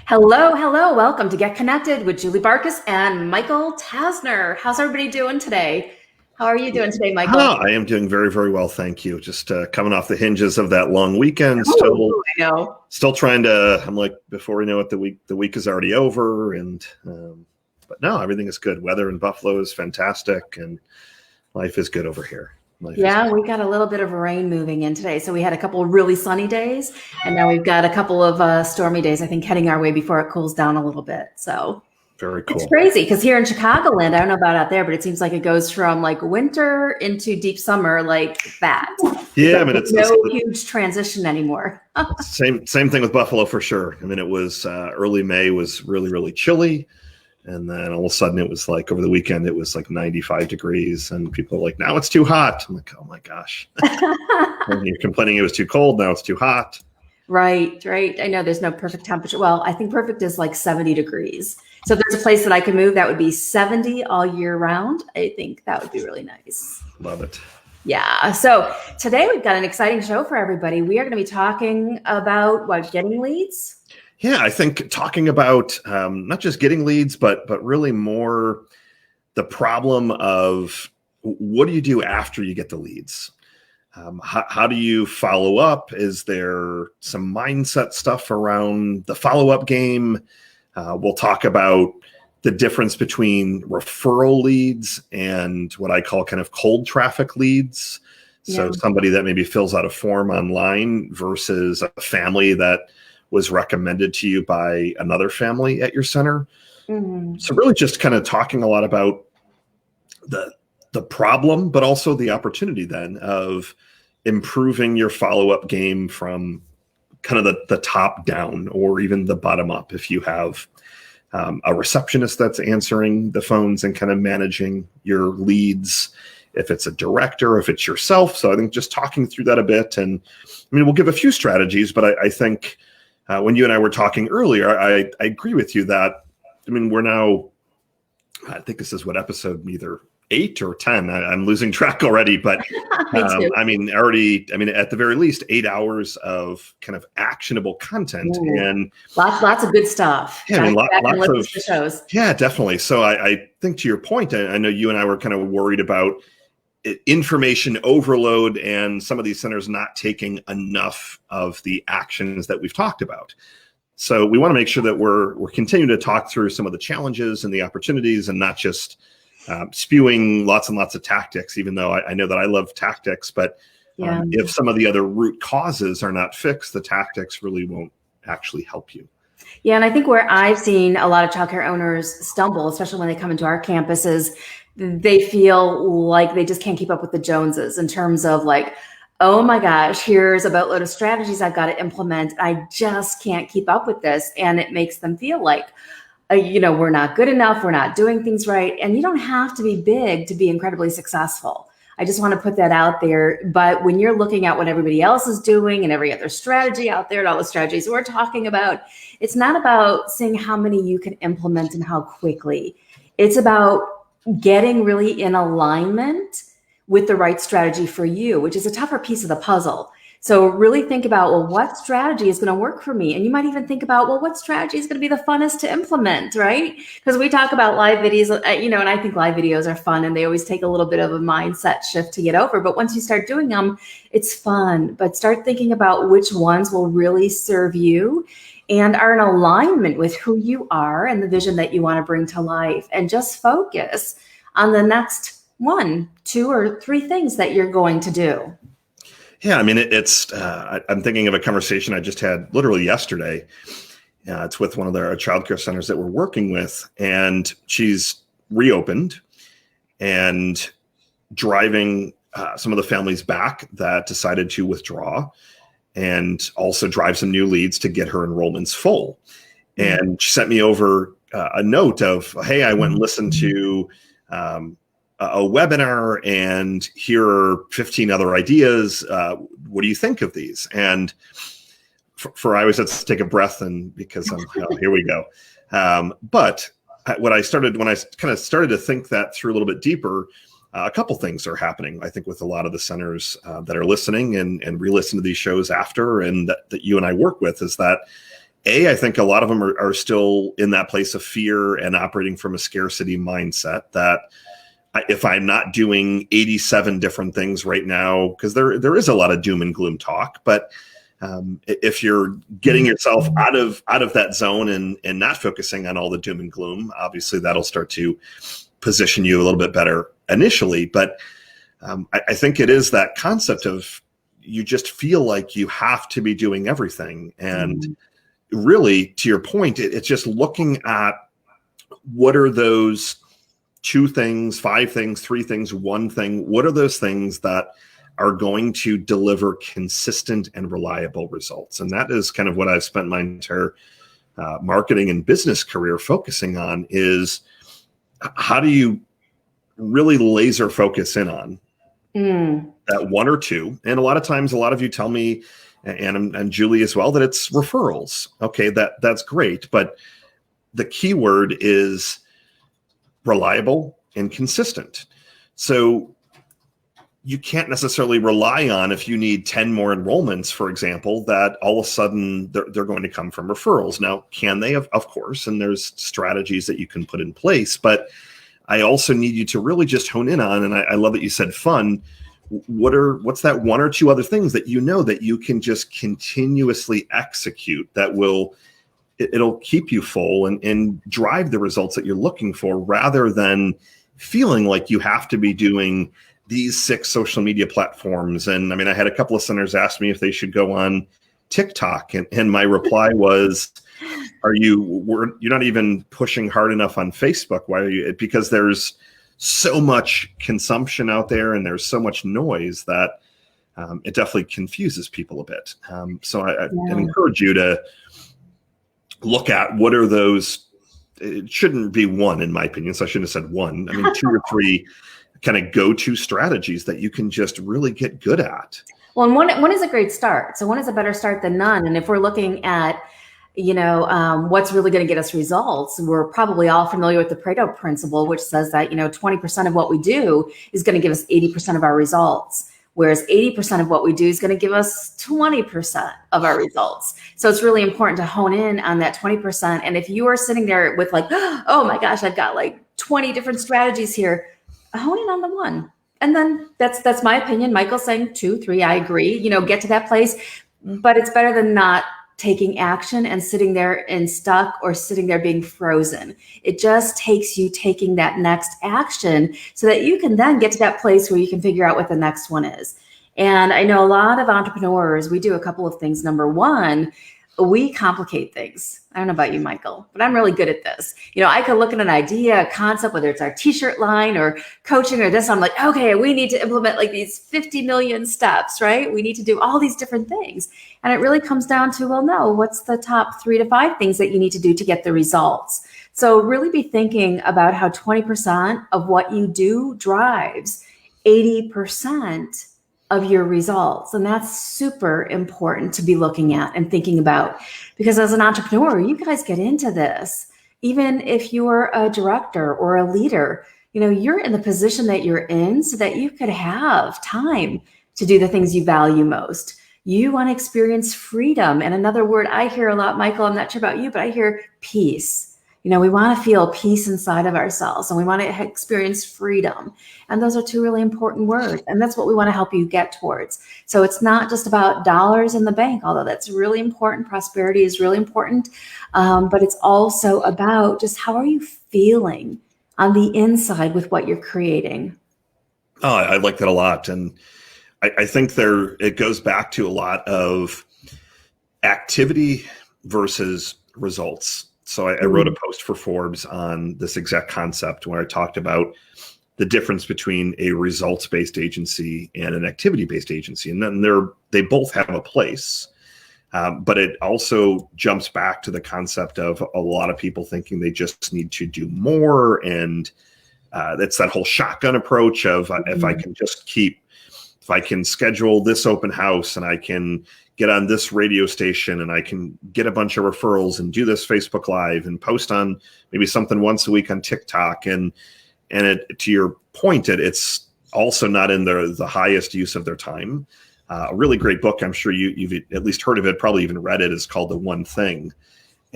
Hello, hello. Welcome to Get Connected with Julie Barkus and Michael Tasner. How's everybody doing today? How are you doing today, Michael? I am doing very, very well, thank you. Just coming off the hinges of that long weekend, Oh, I know. still trying to. I'm like, before we know it, the week is already over, and but no, everything is good. Weather in Buffalo is fantastic, and life is good over here. Yeah, we got a little bit of rain moving in today. So we had a couple of really sunny days, and now we've got a couple of stormy days, I think, heading our way before it cools down a little bit. So Very cool. it's crazy because here in Chicagoland, I don't know about out there, but it seems like it goes from like winter into deep summer like that. Yeah, I mean, it's no huge transition anymore. same thing with Buffalo for sure. I mean, it was early May was really, really chilly. And then all of a sudden it was like over the weekend, it was like 95 degrees and people are like, now it's too hot. I'm like, oh my gosh. And you're complaining it was too cold. Now it's too hot. Right. I know there's no perfect temperature. Well, I think perfect is like 70 degrees. So if there's a place that I can move, that would be 70 all year round. I think that would be really nice. Love it. Yeah. So today we've got an exciting show for everybody. We are going to be talking about getting leads. Yeah, I think talking about not just getting leads, but really more the problem of what do you do after you get the leads? How do you follow up? Is there some mindset stuff around the follow-up game? We'll talk about the difference between referral leads and what I call kind of cold traffic leads. So somebody that maybe fills out a form online versus a family that was recommended to you by another family at your center. Mm-hmm. So really just kind of talking a lot about the problem, but also the opportunity then of improving your follow-up game from kind of the top down or even the bottom up. If you have a receptionist that's answering the phones and kind of managing your leads, if it's a director, if it's yourself. So I think just talking through that a bit. And I mean, we'll give a few strategies, but I think when you and I were talking earlier, I agree with you that, I mean, we're now, I think this is what episode either 8 or 10. I'm losing track already, but I mean, at the very least, 8 hours of kind of actionable content. Ooh, and lots of good stuff. Yeah, I mean, lots of shows. Yeah, definitely. So I think to your point, I know you and I were kind of worried about information overload and some of these centers not taking enough of the actions that we've talked about. So we want to make sure that we're continuing to talk through some of the challenges and the opportunities and not just spewing lots and lots of tactics, even though I know that I love tactics, but if some of the other root causes are not fixed, the tactics really won't actually help you. Yeah, and I think where I've seen a lot of childcare owners stumble, especially when they come into our campuses, they feel like they just can't keep up with the Joneses in terms of like, oh my gosh, here's a boatload of strategies I've got to implement. I just can't keep up with this. And it makes them feel like, we're not good enough. We're not doing things right. And you don't have to be big to be incredibly successful. I just want to put that out there. But when you're looking at what everybody else is doing and every other strategy out there and all the strategies we're talking about, it's not about seeing how many you can implement and how quickly. It's about getting really in alignment with the right strategy for you, which is a tougher piece of the puzzle. So really think about, well, what strategy is going to work for me? And you might even think about, well, what strategy is going to be the funnest to implement, right? Because we talk about live videos, and I think live videos are fun and they always take a little bit of a mindset shift to get over. But once you start doing them, it's fun. But start thinking about which ones will really serve you and are in alignment with who you are and the vision that you want to bring to life. And just focus on the next 1, 2, or 3 things that you're going to do. Yeah, I mean, I'm thinking of a conversation I just had literally yesterday. It's with one of our childcare centers that we're working with, and she's reopened and driving some of the families back that decided to withdraw, and also drive some new leads to get her enrollments full. And she sent me over a note of, hey, I went and listened to a webinar and here are 15 other ideas. What do you think of these? And for I always have to take a breath and because here we go. But when I kind of started to think that through a little bit deeper, a couple things are happening, I think, with a lot of the centers that are listening and re-listen to these shows after, and that you and I work with, is that I think a lot of them are still in that place of fear and operating from a scarcity mindset that if I'm not doing 87 different things right now, because there is a lot of doom and gloom talk, but if you're getting yourself out of that zone and not focusing on all the doom and gloom, obviously that'll start to position you a little bit better initially. But I think it is that concept of you just feel like you have to be doing everything. And really, to your point, it's just looking at what are those 2 things, 5 things, 3 things, 1 thing. What are those things that are going to deliver consistent and reliable results? And that is kind of what I've spent my entire marketing and business career focusing on, is how do you really laser focus in on that 1 or 2? And a lot of times, a lot of you tell me, and Julie as well, that it's referrals. Okay, that's great. But the key word is reliable and consistent. So you can't necessarily rely on, if you need 10 more enrollments, for example, that all of a sudden they're going to come from referrals. Now, can they? Of course, and there's strategies that you can put in place. But I also need you to really just hone in on, and I love that you said fun, what's that 1 or 2 other things that you know that you can just continuously execute that it'll keep you full and drive the results that you're looking for, rather than feeling like you have to be doing these 6 social media platforms. And I mean, I had a couple of centers ask me if they should go on TikTok, and my reply was, you're not even pushing hard enough on Facebook. Why are you? Because there's so much consumption out there and there's so much noise that it definitely confuses people a bit. So I encourage you to look at what are those. It shouldn't be 1, in my opinion. So I shouldn't have said 1. I mean, 2 or 3 kind of go-to strategies that you can just really get good at. Well, and one is a great start. So one is a better start than none. And if we're looking at, what's really going to get us results, we're probably all familiar with the Pareto principle, which says that, 20% of what we do is going to give us 80% of our results, whereas 80% of what we do is going to give us 20% of our results. So it's really important to hone in on that 20%. And if you are sitting there with like, oh my gosh, I've got like 20 different strategies here, hone in on the 1. And then that's my opinion. Michael's saying 2, 3, I agree, get to that place, but it's better than not taking action and sitting there and stuck or sitting there being frozen. It just takes you taking that next action so that you can then get to that place where you can figure out what the next one is. And I know a lot of entrepreneurs, we do a couple of things. Number 1, we complicate things. I don't know about you, Michael, but I'm really good at this. I could look at an idea, a concept, whether it's our t-shirt line or coaching or this. I'm like, okay, we need to implement like these 50 million steps, right? We need to do all these different things. And it really comes down to, well, no, what's the top 3 to 5 things that you need to do to get the results? So really be thinking about how 20% of what you do drives 80% of your results. And that's super important to be looking at and thinking about, because as an entrepreneur, you guys get into this. Even if you're a director or a leader, you're in the position that you're in so that you could have time to do the things you value most. You want to experience freedom. And another word I hear a lot, Michael, I'm not sure about you, but I hear peace. We want to feel peace inside of ourselves, and we want to experience freedom. And those are 2 really important words. And that's what we want to help you get towards. So it's not just about dollars in the bank, although that's really important. Prosperity is really important. But it's also about just how are you feeling on the inside with what you're creating. Oh, I like that a lot. And I think it goes back to a lot of activity versus results. So I wrote a post for Forbes on this exact concept where I talked about the difference between a results-based agency and an activity-based agency. And then they both have a place, but it also jumps back to the concept of a lot of people thinking they just need to do more. And it's that whole shotgun approach of if I can schedule this open house and I can get on this radio station and I can get a bunch of referrals and do this Facebook Live and post on maybe something once a week on TikTok. And to your point, it's also not in the highest use of their time. A really great book, I'm sure you've at least heard of it, probably even read it, is called The One Thing.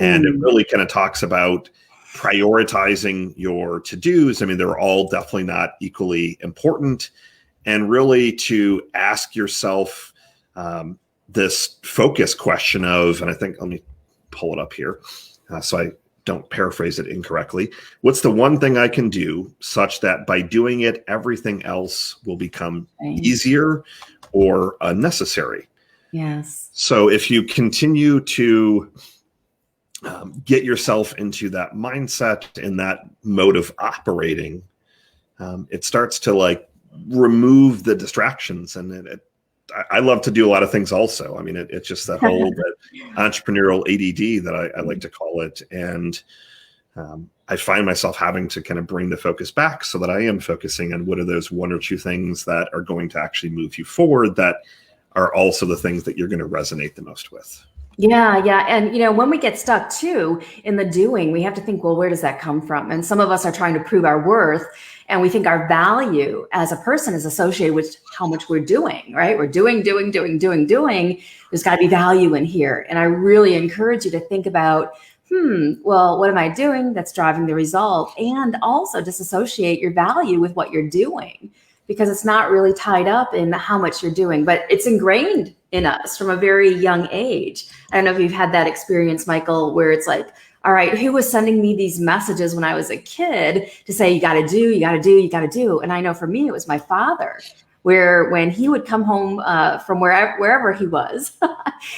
And it really kind of talks about prioritizing your to-dos. I mean, they're all definitely not equally important. And really to ask yourself this focus question of, and I think, let me pull it up here so I don't paraphrase it incorrectly. What's the one thing I can do such that by doing it, everything else will become easier or unnecessary? Yes. So if you continue to get yourself into that mindset and that mode of operating, it starts to like remove the distractions. And I love to do a lot of things also. I mean, it's just that whole that entrepreneurial ADD that I like to call it. And I find myself having to kind of bring the focus back so that I am focusing on what are those one or two things that are going to actually move you forward, that are also the things that you're going to resonate the most with. Yeah. And, when we get stuck too in the doing, we have to think, well, where does that come from? And some of us are trying to prove our worth, and we think our value as a person is associated with how much we're doing, right? We're doing. There's got to be value in here. And I really encourage you to think about, well, what am I doing that's driving the result? And also disassociate your value with what you're doing, because it's not really tied up in how much you're doing, but it's ingrained in us from a very young age. I don't know if you've had that experience, Michael, where it's like, all right, who was sending me these messages when I was a kid to say, you got to do. And I know for me, it was my father, where when he would come home from wherever he was,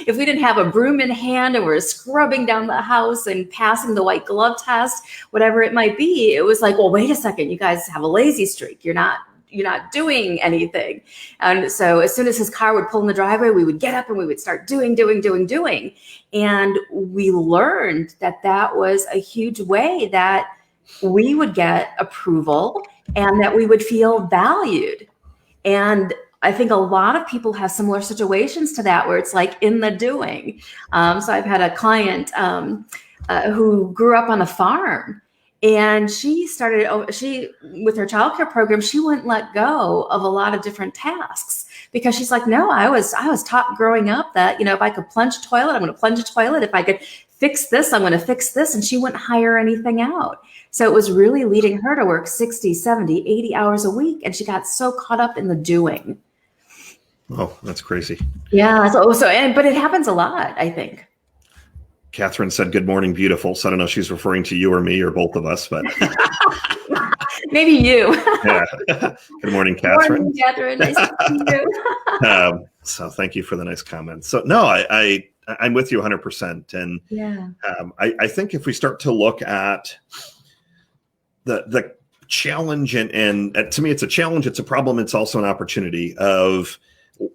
if we didn't have a broom in hand and we're scrubbing down the house and passing the white glove test, whatever it might be, it was like, well, wait a second, you guys have a lazy streak. You're not doing anything. And so as soon as his car would pull in the driveway, we would get up and we would start doing. And we learned that was a huge way that we would get approval and that we would feel valued. And I think a lot of people have similar situations to that, where it's like in the doing. So I've had a client who grew up on a farm. And she with her childcare program, she wouldn't let go of a lot of different tasks, because she's like, no, I was taught growing up that, if I could plunge a toilet, I'm going to plunge a toilet. If I could fix this, I'm going to fix this. And she wouldn't hire anything out. So it was really leading her to work 60, 70, 80 hours a week. And she got so caught up in the doing. Oh, that's crazy. Yeah. But it happens a lot, I think. Catherine said, good morning, beautiful. So I don't know if she's referring to you or me or both of us, but maybe you. Yeah. Good morning, Catherine. Good morning, Catherine. Nice to see you. So thank you for the nice comments. So no, I'm with you 100%. And yeah, I think if we start to look at the challenge, and to me, it's a challenge, it's a problem, it's also an opportunity of,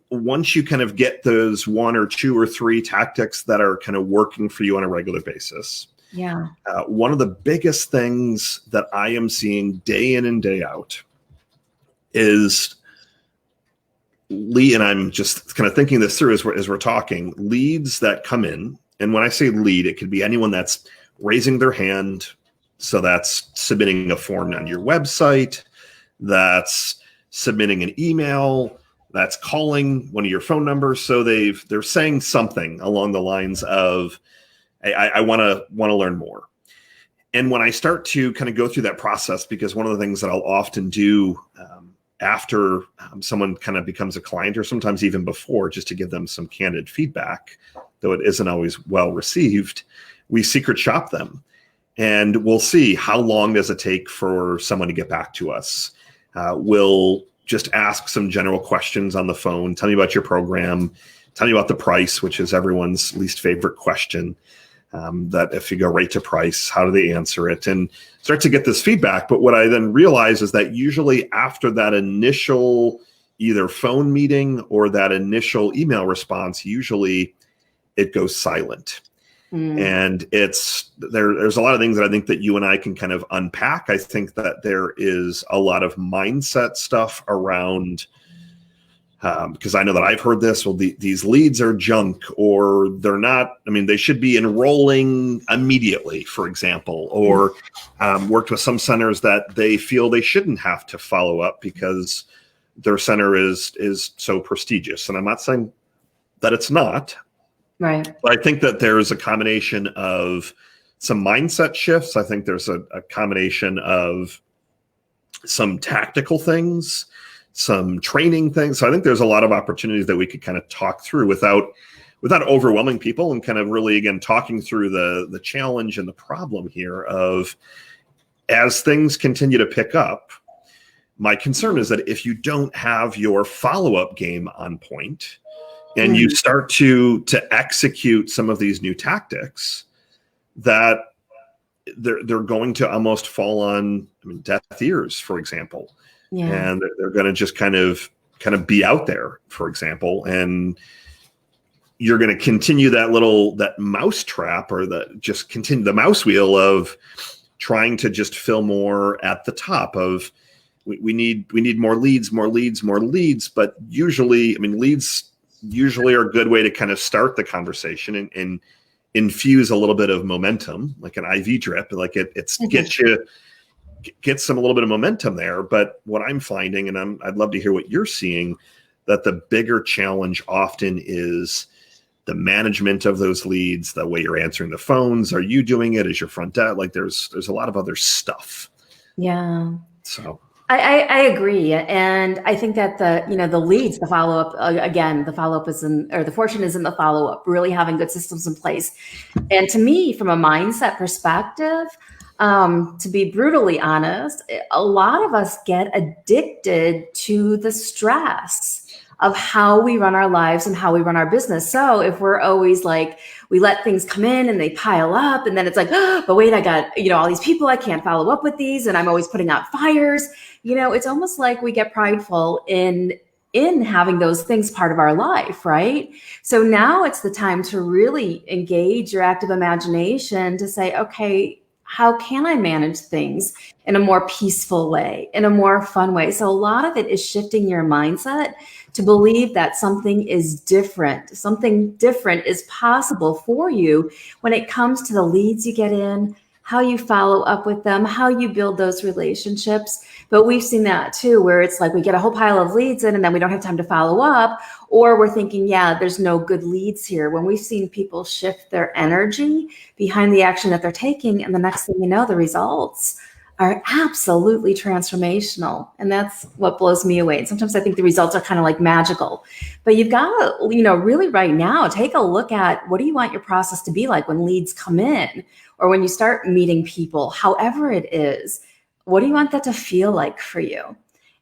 once you kind of get those one or two or three tactics that are kind of working for you on a regular basis. Yeah. One of the biggest things that I am seeing day in and day out is and I'm just kind of thinking this through as we're talking, leads that come in. And when I say lead, it could be anyone that's raising their hand. So that's submitting a form on your website, that's submitting an email, that's calling one of your phone numbers. So they're saying something along the lines of, I want to learn more. And when I start to kind of go through that process, because one of the things that I'll often do after someone kind of becomes a client, or sometimes even before, just to give them some candid feedback, though it isn't always well received, we secret shop them. And we'll see, how long does it take for someone to get back to us? We'll just ask some general questions on the phone. Tell me about your program. Tell me about the price, which is everyone's least favorite question. That if you go right to price, how do they answer it? And start to get this feedback. But what I then realize is that usually after that initial either phone meeting or that initial email response, usually it goes silent. And there's a lot of things that I think that you and I can kind of unpack. I think that there is a lot of mindset stuff around, because I know that I've heard this, well, these leads are junk, or they're not, they should be enrolling immediately, for example, or worked with some centers that they feel they shouldn't have to follow up because their center is so prestigious. And I'm not saying that it's not, Right. But I think that there's a combination of some mindset shifts. I think there's a combination of some tactical things, some training things. So I think there's a lot of opportunities that we could kind of talk through without overwhelming people, and kind of really, again, talking through the challenge and the problem here of, as things continue to pick up, my concern is that if you don't have your follow-up game on point and you start to execute some of these new tactics, that they're going to almost fall on, deaf ears, for example. Yeah. And they're going to just kind of be out there, for example, and you're going to continue that mouse trap, or continue the mouse wheel of trying to just fill more at the top of, we need more leads. But usually, leads usually are a good way to kind of start the conversation and infuse a little bit of momentum, like an IV drip, like it's gets a little bit of momentum there. But what I'm finding, and I'd love to hear what you're seeing, that the bigger challenge often is the management of those leads, the way you're answering the phones. Are you doing it? Is your front desk? Like there's a lot of other stuff. Yeah. So I agree. And I think that the leads, the follow-up, again, the follow-up the fortune is in the follow-up, really having good systems in place. And to me, from a mindset perspective, to be brutally honest, a lot of us get addicted to the stress of how we run our lives and how we run our business. So if we're always like, we let things come in and they pile up, and then it's like, oh, but wait, I got, all these people, I can't follow up with these, and I'm always putting out fires. It's almost like we get prideful in having those things part of our life, right? So now it's the time to really engage your active imagination to say, okay, how can I manage things in a more peaceful way, in a more fun way? So a lot of it is shifting your mindset to believe that something is different. Something different is possible for you when it comes to the leads you get in, how you follow up with them, how you build those relationships. But we've seen that too, where it's like we get a whole pile of leads in and then we don't have time to follow up, or we're thinking, yeah, there's no good leads here. When we've seen people shift their energy behind the action that they're taking, and the next thing you know, the results are absolutely transformational. And that's what blows me away. And sometimes I think the results are kind of like magical, but you've got to, really right now, take a look at, what do you want your process to be like when leads come in, or when you start meeting people, however it is, what do you want that to feel like for you?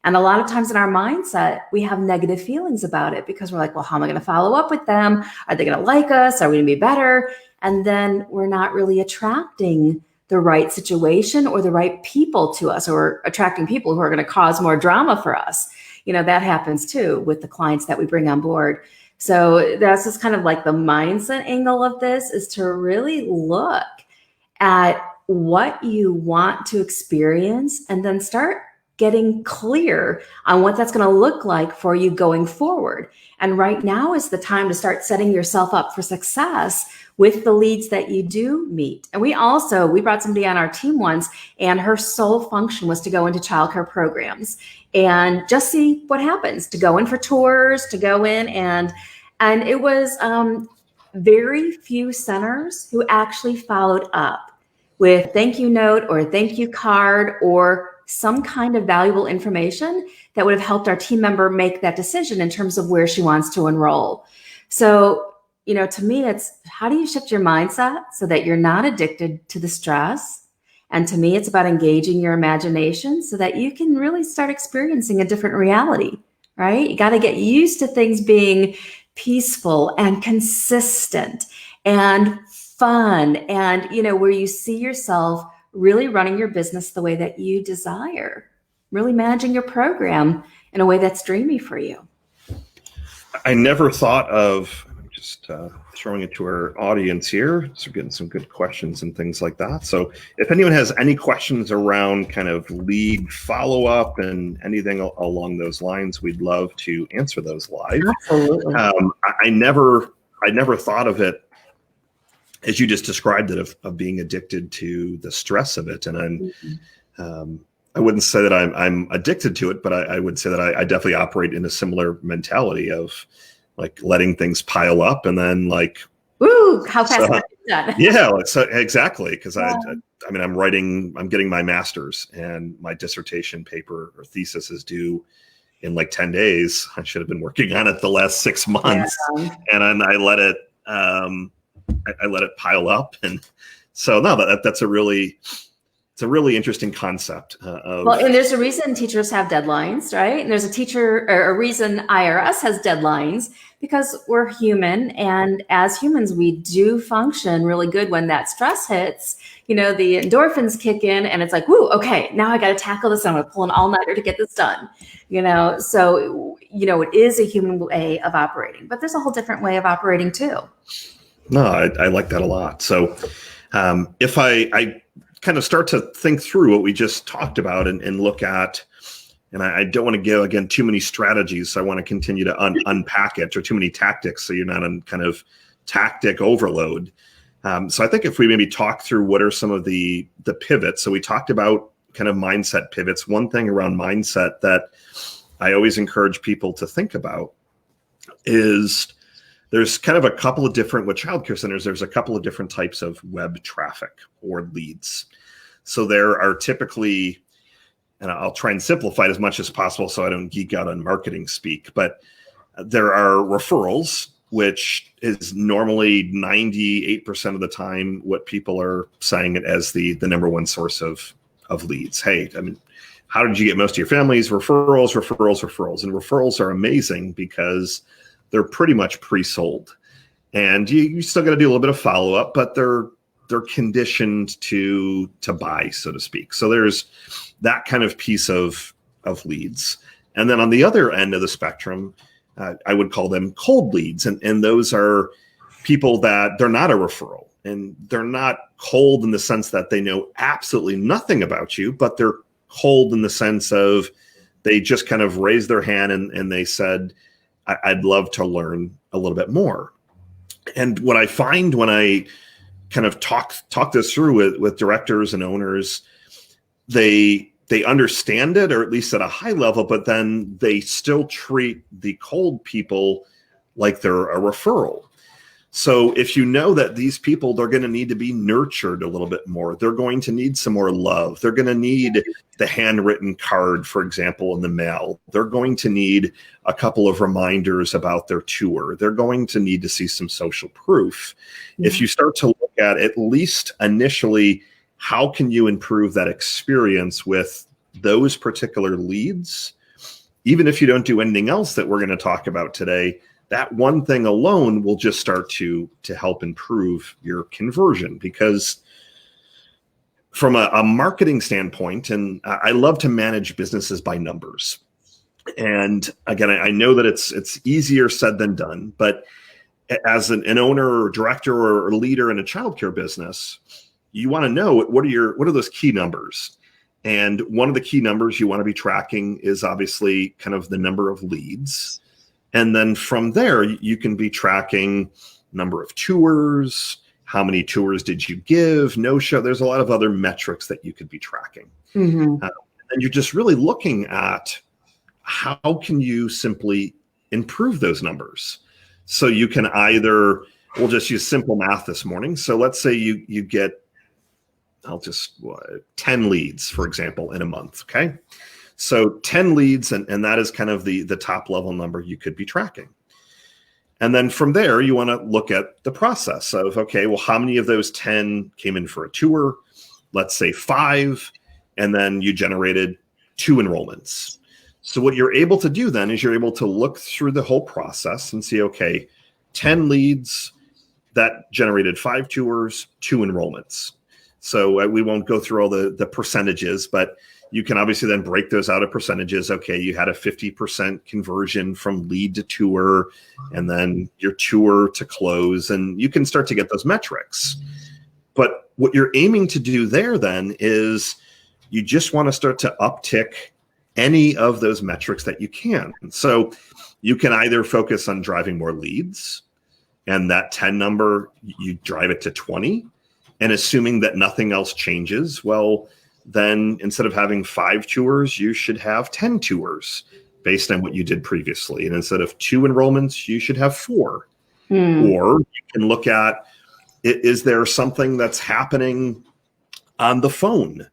And a lot of times in our mindset, we have negative feelings about it because we're like, well, how am I going to follow up with them? Are they going to like us? Are we going to be better? And then we're not really attracting the right situation or the right people to us, or attracting people who are going to cause more drama for us. That happens too with the clients that we bring on board. So that's just kind of like the mindset angle of this, is to really look at what you want to experience and then start getting clear on what that's going to look like for you going forward. And right now is the time to start setting yourself up for success with the leads that you do meet. And we brought somebody on our team once, and her sole function was to go into childcare programs and just see what happens, to go in for tours, to go in and it was very few centers who actually followed up with thank you note or thank you card or some kind of valuable information that would have helped our team member make that decision in terms of where she wants to enroll. So, to me, it's how do you shift your mindset so that you're not addicted to the stress? And to me, it's about engaging your imagination so that you can really start experiencing a different reality, right? You got to get used to things being peaceful and consistent and fun, and where you see yourself really running your business the way that you desire, really managing your program in a way that's dreamy for you. I never thought of, I'm just throwing it to our audience here, so we're getting some good questions and things like that. So if anyone has any questions around kind of lead follow-up and anything along those lines, we'd love to answer those live. Absolutely. I never thought of it as you just described it, of being addicted to the stress of it. And I wouldn't say that I'm addicted to it, but I would say that I definitely operate in a similar mentality of like letting things pile up and then like Ooh, how fast So, have you done? yeah, so exactly. Because Yeah. I mean, I'm getting my master's, and my dissertation paper or thesis is due in like 10 days. I should have been working on it the last 6 months, Yeah. and I let it, I let it pile up. And so no, that's it's a really interesting concept Well, of, and there's a reason teachers have deadlines, right? And there's a reason IRS has deadlines because we're human. And as humans, we do function really good when that stress hits. The endorphins kick in and it's like, whoo, okay, now I got to tackle this. I'm going to pull an all nighter to get this done. So it is a human way of operating, but there's a whole different way of operating too. no, I like that a lot. So if I kind of start to think through what we just talked about and look at, and I don't want to give, again, too many strategies. So I want to continue to unpack it, or too many tactics, so you're not on kind of tactic overload. So I think if we maybe talk through what are some of the pivots. So we talked about kind of mindset pivots. One thing around mindset that I always encourage people to think about is there's kind of a couple of different, with childcare centers, there's a couple of different types of web traffic or leads. So there are typically, and I'll try and simplify it as much as possible so I don't geek out on marketing speak, but there are referrals, which is normally 98% of the time what people are saying it as the number one source of leads. Hey, I mean, how did you get most of your families? Referrals, referrals, referrals. And referrals are amazing because they're pretty much pre-sold. And you still got to do a little bit of follow-up, but they're conditioned to buy, so to speak. So there's that kind of piece of leads. And then on the other end of the spectrum, I would call them cold leads. And those are people that they're not a referral, and they're not cold in the sense that they know absolutely nothing about you, but they're cold in the sense of they just kind of raised their hand and they said, I'd love to learn a little bit more. And what I find when I kind of talk this through with directors and owners, they understand it, or at least at a high level, but then they still treat the cold people like they're a referral. So if you know that these people, they're going to need to be nurtured a little bit more, they're going to need some more love, they're going to need the handwritten card, for example, in the mail, they're going to need a couple of reminders about their tour, they're going to need to see some social proof. Mm-hmm. If you start to look at least initially, how can you improve that experience with those particular leads, even if you don't do anything else that we're going to talk about today, that one thing alone will just start to help improve your conversion. Because from a marketing standpoint, and I love to manage businesses by numbers. And again, I know that it's easier said than done, but as an owner or director or leader in a childcare business, you want to know what are those key numbers. And one of the key numbers you want to be tracking is obviously kind of the number of leads. And then from there, you can be tracking number of tours, how many tours did you give, no show. There's a lot of other metrics that you could be tracking. Mm-hmm. And you're just really looking at how can you simply improve those numbers. So you can either, we'll just use simple math this morning. So let's say you get, 10 leads, for example, in a month, okay? So 10 leads, and that is kind of the top level number you could be tracking. And then from there, you want to look at the process of, okay, well, how many of those 10 came in for a tour? Let's say 5, and then you generated 2 enrollments. So what you're able to do then is you're able to look through the whole process and see, okay, 10 leads, that generated 5 tours, 2 enrollments. So we won't go through all the percentages, but you can obviously then break those out of percentages. Okay, you had a 50% conversion from lead to tour, and then your tour to close, and you can start to get those metrics. But what you're aiming to do there then is you just want to start to uptick any of those metrics that you can. So you can either focus on driving more leads, and that 10 number, you drive it to 20, and assuming that nothing else changes, well, then instead of having 5 tours, you should have 10 tours based on what you did previously. And instead of 2 enrollments, you should have 4. Or you can look at, is there something that's happening on the phone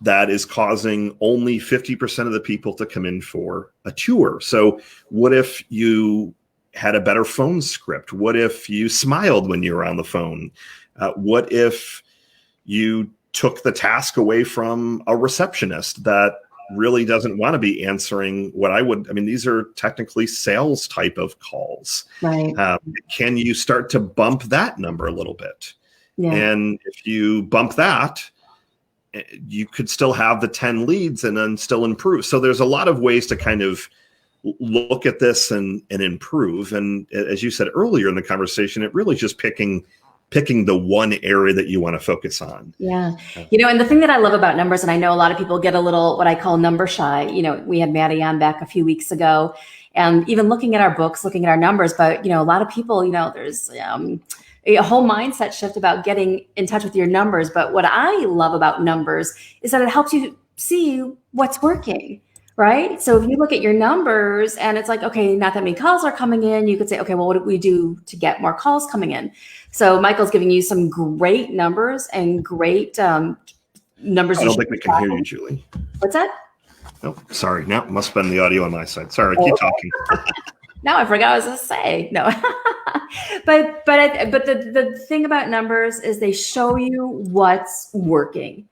that is causing only 50% of the people to come in for a tour? So what if you had a better phone script? What if you smiled when you were on the phone? What if you took the task away from a receptionist that really doesn't want to be answering these are technically sales type of calls. Right. Can you start to bump that number a little bit? Yeah. And if you bump that, you could still have the 10 leads and then still improve. So there's a lot of ways to kind of look at this and improve. And as you said earlier in the conversation, it really just picking the one area that you want to focus on. Yeah. And the thing that I love about numbers, and I know a lot of people get a little, what I call number shy. We had Maddie on back a few weeks ago, and even looking at our books, looking at our numbers, but, a lot of people, there's a whole mindset shift about getting in touch with your numbers. But what I love about numbers is that it helps you see what's working. Right. So if you look at your numbers and it's like, okay, not that many calls are coming in, you could say, okay, well, what do we do to get more calls coming in? So Michael's giving you some great numbers and great numbers. I don't think we can hear you, Julie. What's that? Oh, sorry. No, must have been the audio on my side. Sorry, keep talking. Now I forgot what I was going to say. No, but the thing about numbers is they show you what's working.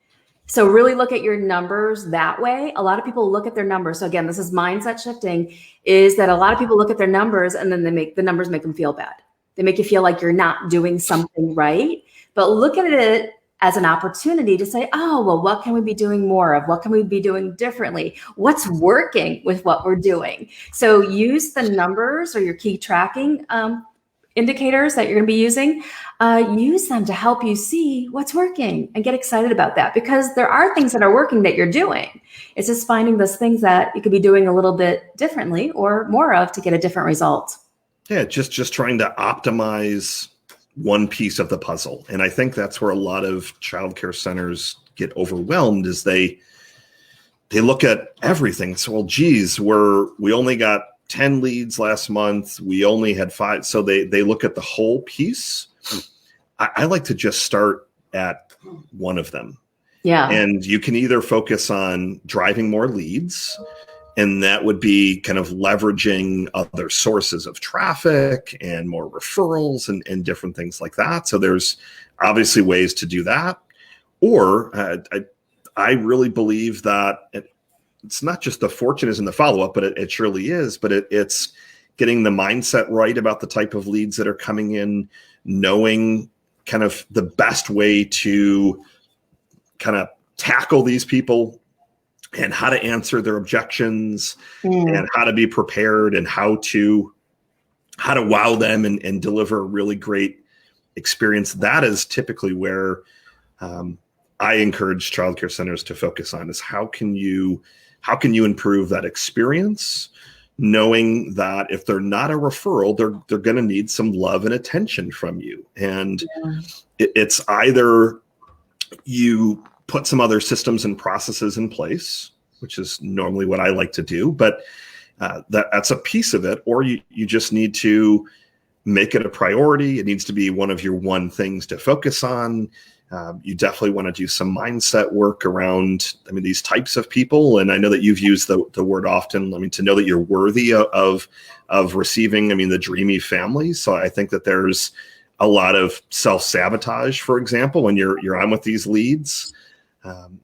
So really look at your numbers that way. A lot of people look at their numbers. So again, this is mindset shifting, is that a lot of people look at their numbers and then the numbers make them feel bad. They make you feel like you're not doing something right. But look at it as an opportunity to say, oh, well, what can we be doing more of? What can we be doing differently? What's working with what we're doing? So use the numbers or your key tracking indicators that you're going to be using, use them to help you see what's working and get excited about that, because there are things that are working that you're doing. It's just finding those things that you could be doing a little bit differently or more of to get a different result. Yeah, just trying to optimize one piece of the puzzle. And I think that's where a lot of childcare centers get overwhelmed, is they look at everything. So, well, geez, we only got 10 leads last month. We only had 5. So they look at the whole piece. I like to just start at one of them. Yeah. And you can either focus on driving more leads, and that would be kind of leveraging other sources of traffic and more referrals and different things like that. So there's obviously ways to do that. Or I really believe that it's not just the fortune is in the follow-up, but it surely is, but it's getting the mindset right about the type of leads that are coming in, knowing kind of the best way to kind of tackle these people and how to answer their objections and how to be prepared and how to wow them and deliver a really great experience. That is typically where I encourage childcare centers to focus on, is how can you improve that experience, knowing that if they're not a referral, they're going to need some love and attention from you. And it's either you put some other systems and processes in place, which is normally what I like to do, but that's a piece of it, or you just need to make it a priority. It needs to be one of your one things to focus on. You definitely want to do some mindset work around, these types of people. And I know that you've used the word often, to know that you're worthy of receiving, the dreamy family. So I think that there's a lot of self-sabotage, for example, when you're on with these leads.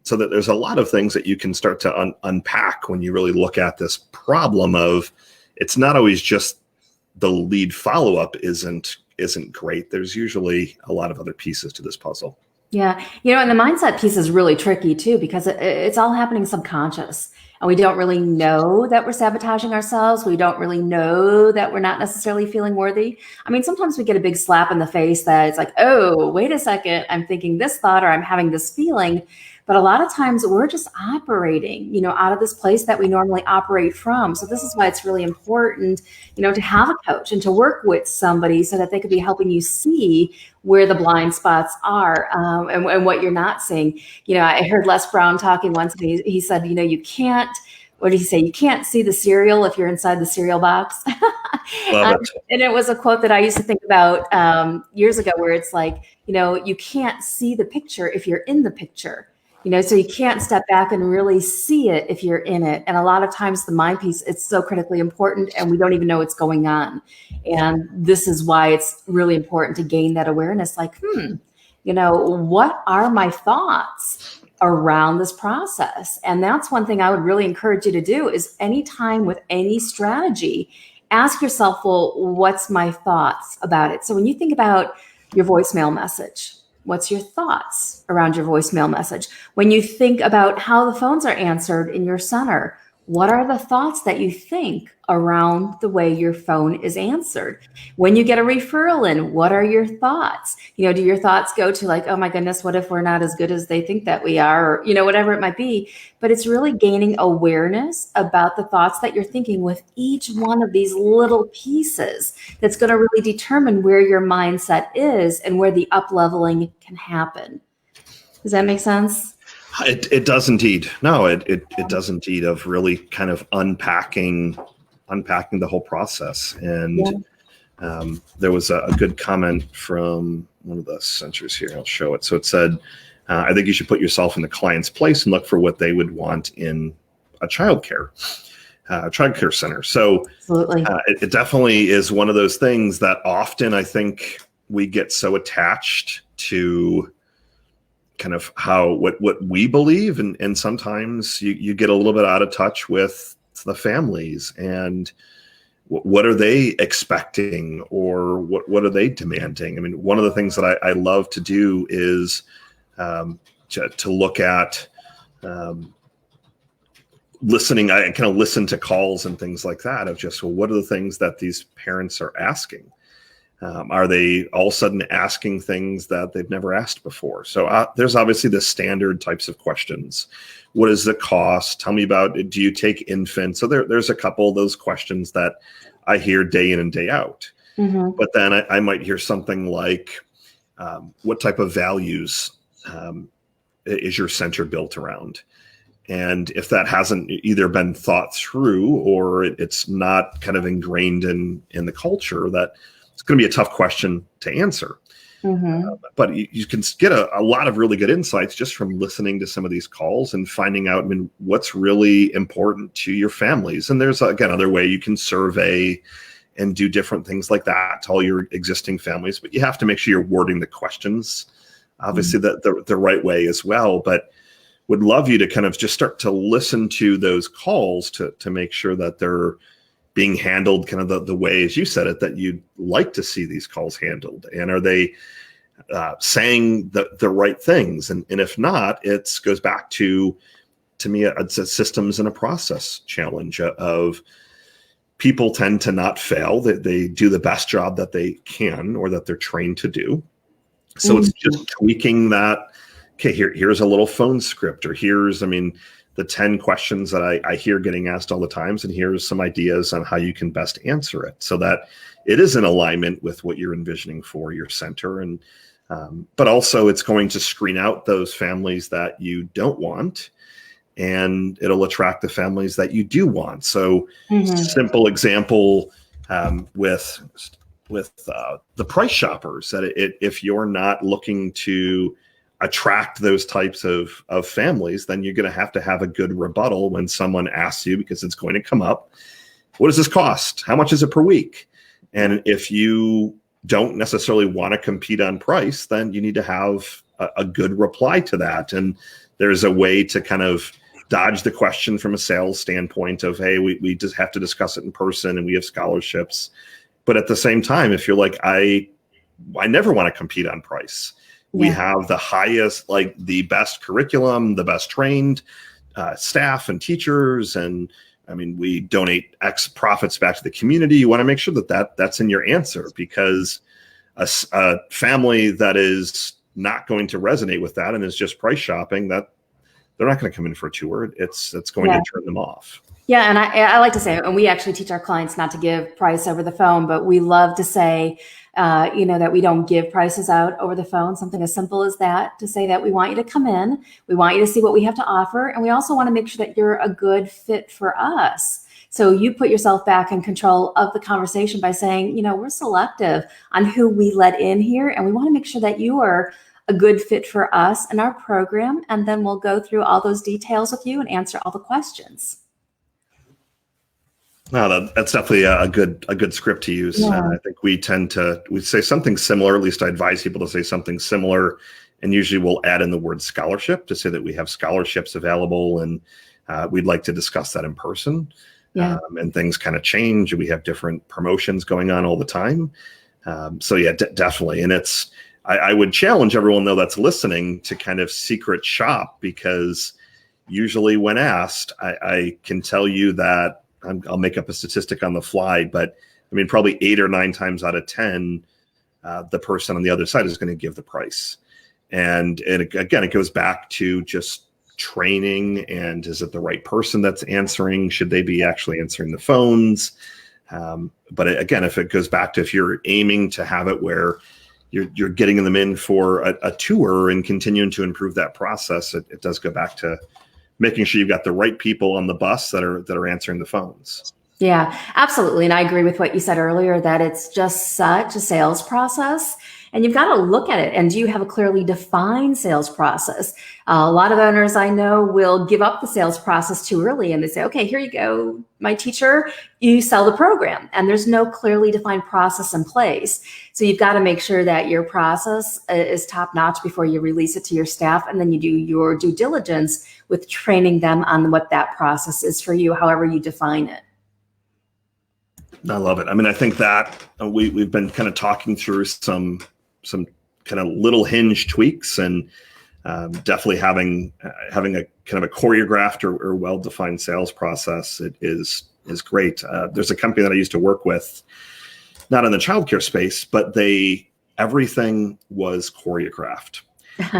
So that there's a lot of things that you can start to unpack when you really look at this problem of, it's not always just the lead follow-up isn't great. There's usually a lot of other pieces to this puzzle. Yeah. And the mindset piece is really tricky too, because it's all happening subconscious, and we don't really know that we're sabotaging ourselves. We don't really know that we're not necessarily feeling worthy. Sometimes we get a big slap in the face that it's like, oh, wait a second, I'm thinking this thought, or I'm having this feeling. But a lot of times we're just operating, out of this place that we normally operate from. So this is why it's really important, to have a coach and to work with somebody so that they could be helping you see where the blind spots are and what you're not seeing. I heard Les Brown talking once, and he said, you can't, what did he say? You can't see the cereal if you're inside the cereal box. Love Um, it. and it was a quote that I used to think about years ago, where it's like, you can't see the picture if you're in the picture. So you can't step back and really see it if you're in it. And a lot of times the mind piece, it's so critically important and we don't even know what's going on. And this is why it's really important to gain that awareness, like, what are my thoughts around this process? And that's one thing I would really encourage you to do is anytime with any strategy, ask yourself, well, what's my thoughts about it? So when you think about your voicemail message, what's your thoughts around your voicemail message? When you think about how the phones are answered in your center, what are the thoughts that you think around the way your phone is answered? When you get a referral in, what are your thoughts? Do your thoughts go to like, oh my goodness, what if we're not as good as they think that we are? Or, whatever it might be. But it's really gaining awareness about the thoughts that you're thinking with each one of these little pieces that's going to really determine where your mindset is and where the up leveling can happen. Does that make sense? It does indeed. No, it does indeed, of really kind of unpacking the whole process. And there was a good comment from one of the centers here. I'll show it. So it said, I think you should put yourself in the client's place and look for what they would want in a childcare center. So Absolutely. It definitely is one of those things that often I think we get so attached to kind of what we believe. And sometimes you get a little bit out of touch with the families and what are they expecting, or what are they demanding? I mean, one of the things that I love to do is to look at listening. I kind of listen to calls and things like that of just, well, what are the things that these parents are asking? Are they all of a sudden asking things that they've never asked before? So there's obviously the standard types of questions. What is the cost? Tell me about it. Do you take infants? So there's a couple of those questions that I hear day in and day out. Mm-hmm. But then I might hear something like, what type of values is your center built around? And if that hasn't either been thought through or it's not kind of ingrained in the culture, that it's going to be a tough question to answer. Mm-hmm. But you can get a lot of really good insights just from listening to some of these calls and finding out, what's really important to your families. And there's, again, other way you can survey and do different things like that to all your existing families. But you have to make sure you're wording the questions, obviously, the right way as well. But would love you to kind of just start to listen to those calls to make sure that they're being handled kind of the way, as you said it, that you'd like to see these calls handled. And are they saying the right things? And if not, it goes back to me, it's a systems and a process challenge of people tend to not fail. They do the best job that they can or that they're trained to do. So it's just tweaking that. Okay, here's a little phone script, or here's, the 10 questions that I hear getting asked all the times, and here's some ideas on how you can best answer it so that it is in alignment with what you're envisioning for your center. And but also it's going to screen out those families that you don't want, and it'll attract the families that you do want. So simple example with the price shoppers, that if you're not looking to attract those types of families, then you're going to have a good rebuttal when someone asks you, because it's going to come up. What does this cost? How much is it per week? And if you don't necessarily want to compete on price, then you need to have a good reply to that. And there's a way to kind of dodge the question from a sales standpoint of, hey, we just have to discuss it in person and we have scholarships. But at the same time, if you're like, I never want to compete on price. We have the highest, the best curriculum, the best trained staff and teachers. And we donate X profits back to the community. You want to make sure that's in your answer, because a family that is not going to resonate with that and is just price shopping, that they're not going to come in for a tour. It's going to turn them off. Yeah. And I like to say, and we actually teach our clients not to give price over the phone, but we love to say, that we don't give prices out over the phone, something as simple as that, to say that we want you to come in, we want you to see what we have to offer. And we also want to make sure that you're a good fit for us. So you put yourself back in control of the conversation by saying, we're selective on who we let in here, and we want to make sure that you are a good fit for us and our program. And then we'll go through all those details with you and answer all the questions. No, that's definitely a good script to use. Yeah. I think we say something similar. At least I advise people to say something similar, and usually we'll add in the word scholarship to say that we have scholarships available, and we'd like to discuss that in person. Yeah. And things kind of change. We have different promotions going on all the time. So yeah, definitely. And I would challenge everyone though that's listening to kind of secret shop, because usually when asked, I can tell you that I'll make up a statistic on the fly, but I mean, probably 8 or 9 times out of 10, the person on the other side is going to give the price. And again, it goes back to just training, and is it the right person that's answering? Should they be actually answering the phones? But again, if it goes back to, if you're aiming to have it where you're getting them in for a tour and continuing to improve that process, it does go back to making sure you've got the right people on the bus that are answering the phones. Yeah, absolutely. And I agree with what you said earlier, that it's just such a sales process, and you've got to look at it. And do you have a clearly defined sales process? A lot of owners I know will give up the sales process too early, and they say, okay, here you go, my teacher, you sell the program. And there's no clearly defined process in place. So you've got to make sure that your process is top notch before you release it to your staff. And then you do your due diligence with training them on what that process is for you, however you define it. I love it. I mean, I think that we've been kind of talking through some kind of little hinge tweaks, and definitely having a kind of a choreographed or well-defined sales process is great. There's a company that I used to work with, not in the childcare space, but everything was choreographed.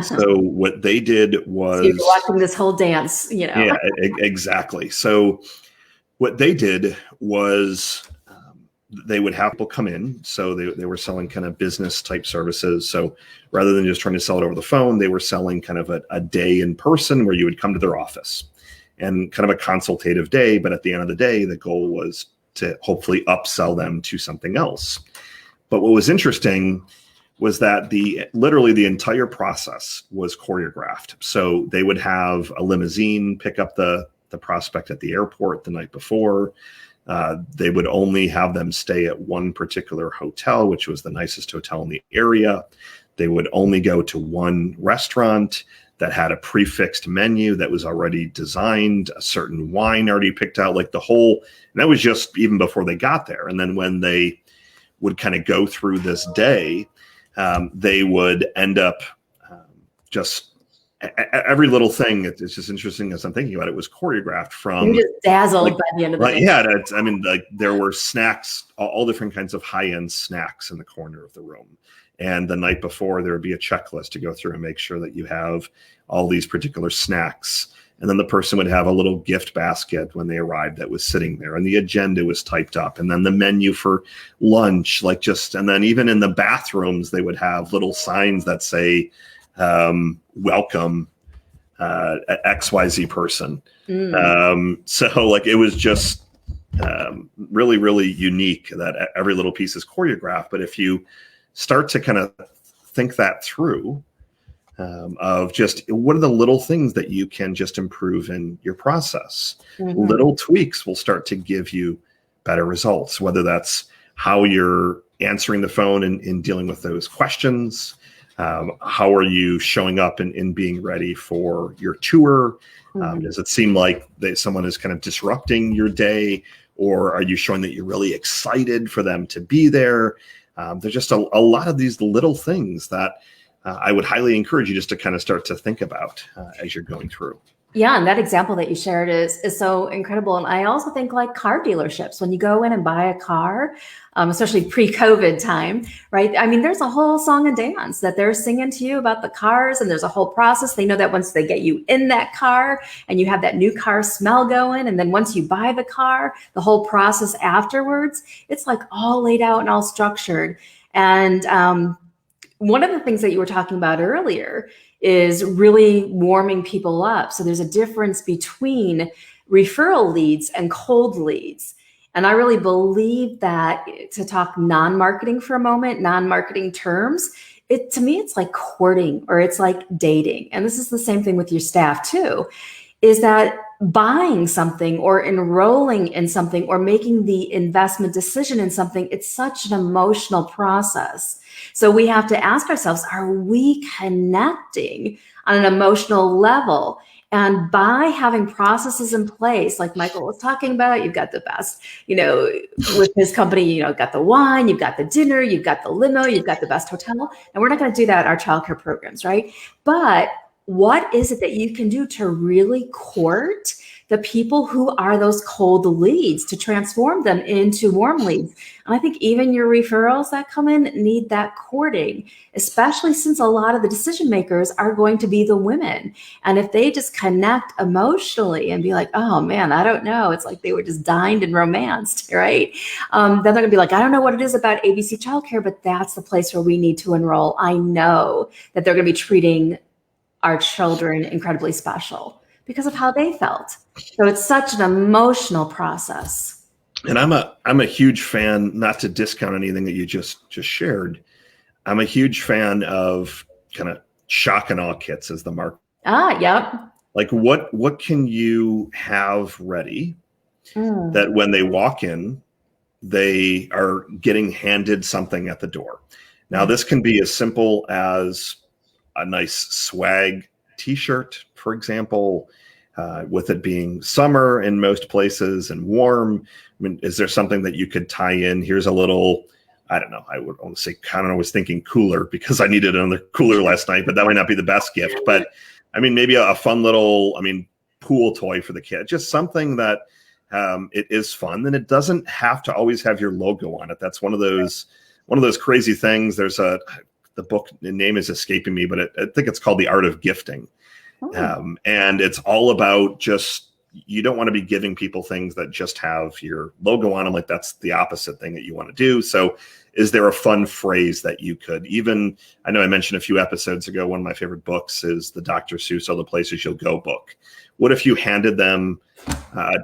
So what they did was, so you're watching this whole dance, Yeah, exactly. So what they did was, they would have people come in. So they were selling kind of business type services. So rather than just trying to sell it over the phone, they were selling kind of a day in person where you would come to their office, and kind of a consultative day. But at the end of the day, the goal was to hopefully upsell them to something else. But what was interesting was that literally the entire process was choreographed. So they would have a limousine pick up the prospect at the airport the night before. They would only have them stay at one particular hotel, which was the nicest hotel in the area. They would only go to one restaurant that had a prefixed menu that was already designed, a certain wine already picked out, like and that was just even before they got there. And then when they would kind of go through this day, they would end up just every little thing. It's just interesting as I'm thinking about it, was choreographed from. You're just dazzled by the end of the day. Yeah, I mean, there were snacks, all different kinds of high-end snacks in the corner of the room. And the night before, there would be a checklist to go through and make sure that you have all these particular snacks. And then the person would have a little gift basket when they arrived that was sitting there, and the agenda was typed up, and then the menu for lunch, and then even in the bathrooms, they would have little signs that say, welcome, XYZ person. So it was just really, really unique that every little piece is choreographed. But if you start to kind of think that through, of just what are the little things that you can just improve in your process, little tweaks will start to give you better results, whether that's how you're answering the phone and dealing with those questions. How are you showing up and being ready for your tour? Does it seem like someone is kind of disrupting your day, or are you showing that you're really excited for them to be there? There's just a lot of these little things that I would highly encourage you just to kind of start to think about as you're going through. Yeah, and that example that you shared is so incredible. And I also think like car dealerships, when you go in and buy a car, especially pre-COVID time, right? I mean, there's a whole song and dance that they're singing to you about the cars, and there's a whole process. They know that once they get you in that car and you have that new car smell going, and then once you buy the car, the whole process afterwards, it's like all laid out and all structured. And one of the things that you were talking about earlier is really warming people up. So there's a difference between referral leads and cold leads. And I really believe that, to talk non-marketing for a moment, non-marketing terms, to me, it's like courting, or it's like dating. And this is the same thing with your staff too, is that buying something or enrolling in something or making the investment decision in something, it's such an emotional process. So we have to ask ourselves, are we connecting on an emotional level? And by having processes in place, like Michael was talking about, you've got the best, with his company, got the wine, you've got the dinner, you've got the limo, you've got the best hotel. And we're not going to do that at our childcare programs, right? But what is it that you can do to really court the people who are those cold leads, to transform them into warm leads? And I think even your referrals that come in need that courting, especially since a lot of the decision makers are going to be the women. And if they just connect emotionally and be like, oh man, I don't know, it's like they were just dined and romanced, right? Then they're gonna be like, I don't know what it is about ABC Childcare, but that's the place where we need to enroll. I know that they're gonna be treating our children incredibly special because of how they felt. So it's such an emotional process. And I'm a huge fan, not to discount anything that you just shared. I'm a huge fan of kind of shock and awe kits as the market. Yep. Like what can you have ready that when they walk in, they are getting handed something at the door. Now, this can be as simple as a nice swag t-shirt, for example, with it being summer in most places and warm. I mean, is there something that you could tie in? Here's a little, I don't know, I would want to say, I was thinking cooler because I needed another cooler last night, but that might not be the best gift. But I mean, maybe a fun little, pool toy for the kid, just something that it is fun. And it doesn't have to always have your logo on it. That's one of those crazy things. There's the book, the name is escaping me, but I think it's called The Art of Gifting. And it's all about just, you don't want to be giving people things that just have your logo on them. Like that's the opposite thing that you want to do. So is there a fun phrase that you could I know I mentioned a few episodes ago, one of my favorite books is the Dr. Seuss All the Places You'll Go book. What if you handed them a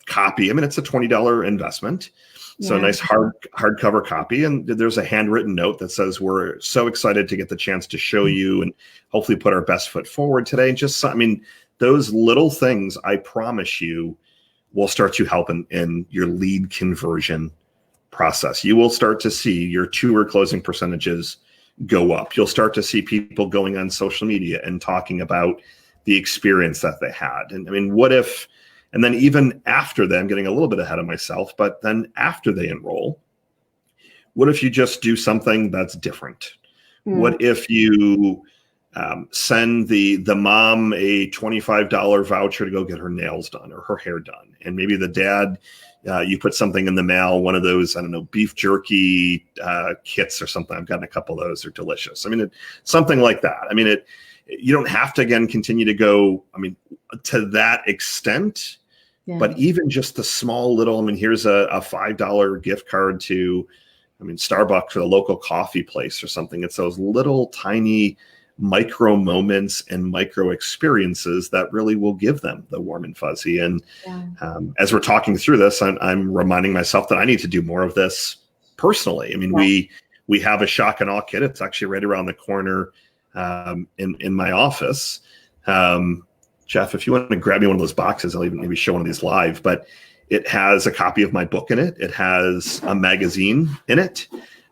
copy? It's a $20 investment. So a nice hardcover copy, and there's a handwritten note that says, we're so excited to get the chance to show you and hopefully put our best foot forward today. And just, those little things, I promise you, will start to help in your lead conversion process. You will start to see your tour closing percentages go up. You'll start to see people going on social media and talking about the experience that they had. And what if, and then even after them, getting a little bit ahead of myself, but then after they enroll, what if you just do something that's different? What if you send the mom a $25 voucher to go get her nails done or her hair done? And maybe the dad, you put something in the mail, one of those, beef jerky kits or something. I've gotten a couple of those. They're delicious. Something like that. You don't have to, again, continue to go, to that extent. Yeah. But even just the small little, here's a $5 gift card to, Starbucks or the local coffee place or something. It's those little tiny micro moments and micro experiences that really will give them the warm and fuzzy. And as we're talking through this, I'm reminding myself that I need to do more of this personally. We have a shock and awe kit. It's actually right around the corner in my office. Jeff, if you want to grab me one of those boxes, I'll even maybe show one of these live, but it has a copy of my book in it. It has a magazine in it.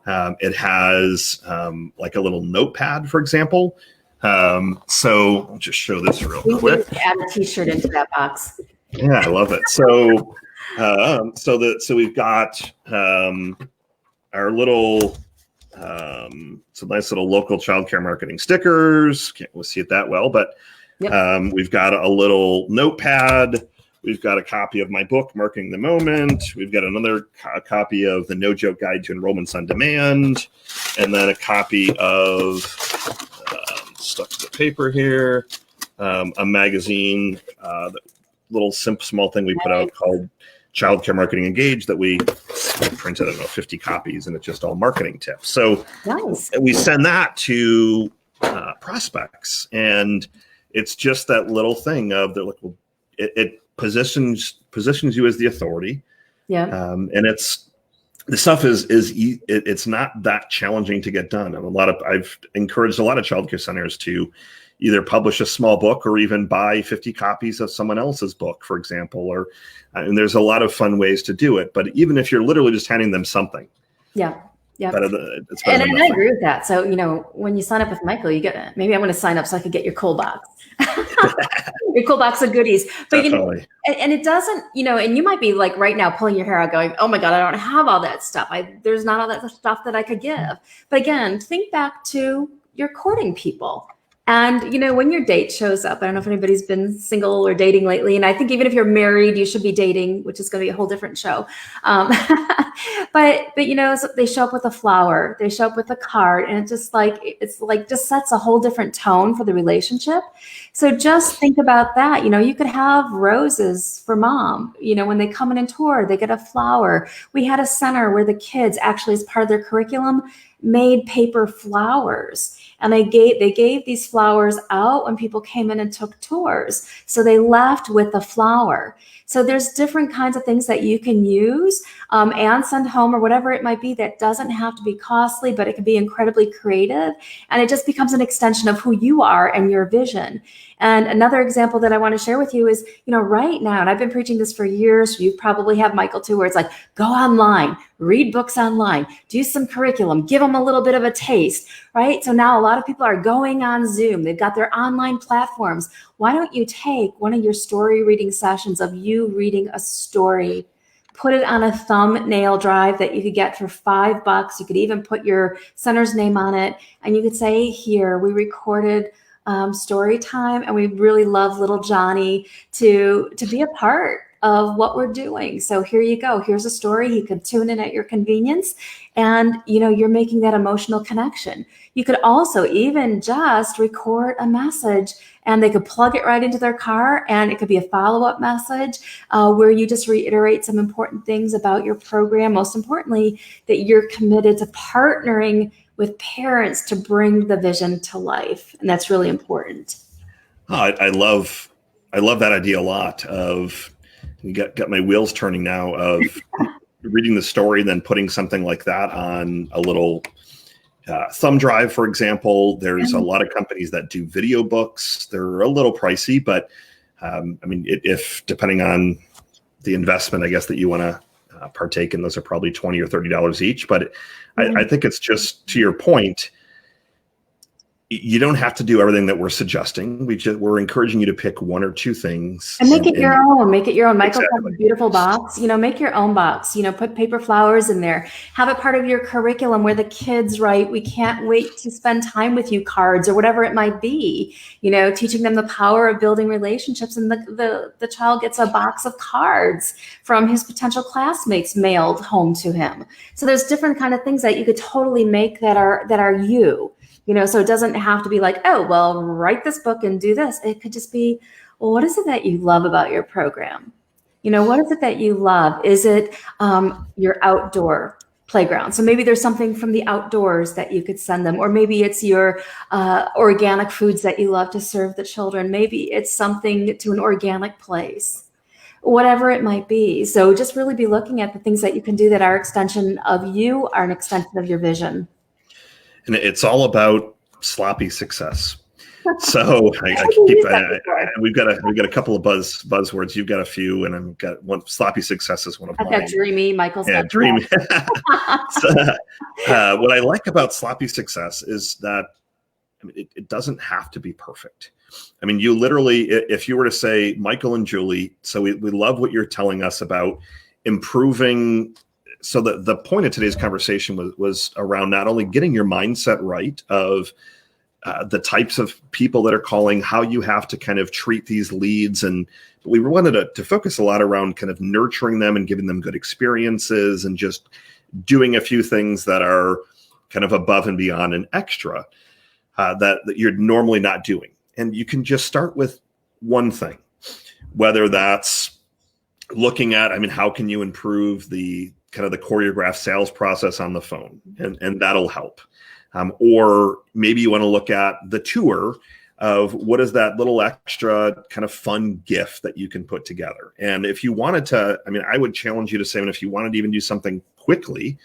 It has like a little notepad, for example. So I'll just show this real quick. Add a t-shirt into that box. Yeah, I love it. So we've got our little, some nice little local childcare marketing stickers. Can't really see it that well, but we've got a little notepad. We've got a copy of my book, Marketing the Moment. We've got another copy of the No Joke Guide to Enrollments on Demand, and then a copy of stuck to the paper here, a magazine, the little small thing we put out called Childcare Marketing Engaged that we printed, 50 copies, and it's just all marketing tips. So we send that to prospects, and it's just that little thing of they're like, well, positions you as the authority. Yeah. And the stuff it's not that challenging to get done. And I've encouraged a lot of childcare centers to either publish a small book or even buy 50 copies of someone else's book, for example, and there's a lot of fun ways to do it. But even if you're literally just handing them something. Yeah. Yeah. It's better and I agree with that. So, when you sign up with Michael, maybe I'm going to sign up so I could get your cool box, your cool box of goodies. But, Definitely. And it doesn't, and you might be like right now pulling your hair out going, oh my God, I don't have all that stuff. There's not all that stuff that I could give. But again, think back to your courting people. And, when your date shows up, I don't know if anybody's been single or dating lately. And I think even if you're married, you should be dating, which is going to be a whole different show. But so they show up with a flower, they show up with a card, and just sets a whole different tone for the relationship. So just think about that. You could have roses for mom, when they come in and tour, they get a flower. We had a center where the kids actually, as part of their curriculum, made paper flowers. And they gave these flowers out when people came in and took tours. So they left with a flower. So there's different kinds of things that you can use and send home or whatever it might be that doesn't have to be costly, but it can be incredibly creative. And it just becomes an extension of who you are and your vision. And another example that I want to share with you is, right now, and I've been preaching this for years, you probably have Michael too, where it's like, go online, read books online, do some curriculum, give them a little bit of a taste, right? So now a lot of people are going on Zoom. They've got their online platforms. Why don't you take one of your story reading sessions of you reading a story, put it on a thumbnail drive that you could get for $5. You could even put your center's name on it. And you could say, here, we recorded story time, and we really love little Johnny to be a part of what we're doing. So here you go. Here's a story. He could tune in at your convenience, and you're making that emotional connection. You could also even just record a message, and they could plug it right into their car, and it could be a follow-up message where you just reiterate some important things about your program. Most importantly, that you're committed to partnering with parents to bring the vision to life. And that's really important. Oh, I love that idea a lot of, you got my wheels turning now of reading the story, then putting something like that on a little thumb drive, for example. There's a lot of companies that do video books. They're a little pricey, but if depending on the investment, I guess, that you want to partake in, those are probably $20 or $30 each. But I think it's just, to your point, you don't have to do everything that we're suggesting. We're encouraging you to pick one or two things and make it your own. Make it your own. Michael Exactly. has a beautiful box. Make your own box. Put paper flowers in there. Have it part of your curriculum where the kids write, "We can't wait to spend time with you," cards or whatever it might be. Teaching them the power of building relationships, and the child gets a box of cards from his potential classmates mailed home to him. So there's different kind of things that you could totally make that are you. So it doesn't have to be like, oh, well, write this book and do this. It could just be, well, what is it that you love about your program? What is it that you love? Is it your outdoor playground? So maybe there's something from the outdoors that you could send them, or maybe it's your organic foods that you love to serve the children. Maybe it's something to an organic place, whatever it might be. So just really be looking at the things that you can do that are extension of you, are an extension of your vision. And it's all about sloppy success. So we've got a couple of buzzwords. You've got a few, and I've got one. Sloppy success is one of mine. I've got dreamy. Michael's got dreamy. So, what I like about sloppy success is that it doesn't have to be perfect. You literally, if you were to say, Michael and Julie, so we love what you're telling us about improving. So the point of today's conversation was around not only getting your mindset right of the types of people that are calling, how you have to kind of treat these leads. And we wanted to focus a lot around kind of nurturing them and giving them good experiences and just doing a few things that are kind of above and beyond and extra that you're normally not doing. And you can just start with one thing, whether that's looking at, how can you improve the kind of the choreographed sales process on the phone, and that'll help. Or maybe you want to look at the tour of what is that little extra kind of fun gift that you can put together. And if you wanted to, I mean, I would challenge you to say, and if you wanted to even do something quickly,